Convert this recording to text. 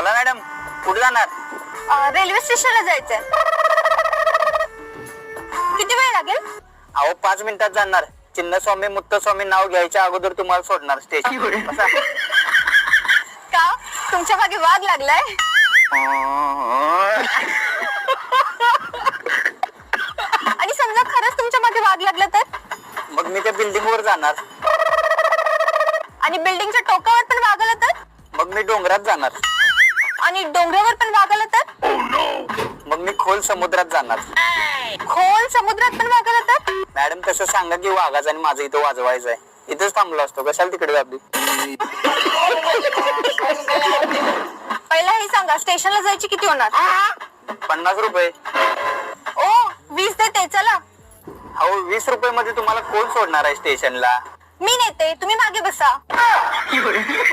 बोला मॅडम, कुठे जाणार? रेल्वे स्टेशनला जायचंय. किती वेळ लागेल? अहो 5 मिनिटात जाणार. चिन्नस्वामी मुत्तस्वामी नाव घ्यायच्या अगोदर तुम्हाला सोडणार स्टेशन. का तुमच्या मागे वाघ लागलाय? आणि समजा खरंच तुमच्या मागे वाघ लागला तर? मग मी त्या बिल्डिंग वर जाणार. आणि बिल्डिंगच्या टोकावर पण वाघ आला तर? मग मी डोंगरात जाणार. आणि डोंगरावर पण वाघ आला तर? मग मी खोल समुद्रात जाणार. खोल समुद्रात पण वाघ आला तर? मॅडम तसं सांगा की वाघाचं आणि माझं इथं वाजवायचं आहे. इथंच थांबलो असतो, कशाला तिकडे जाते? पहिला हे सांगा, स्टेशनला जायची किती होणार? 50 रुपये. ओ 20 देते, चला. अहो 20 रुपये मध्ये तुम्हाला कोण सोडणार आहे स्टेशनला? मी नेते, तुम्ही मागे बसा.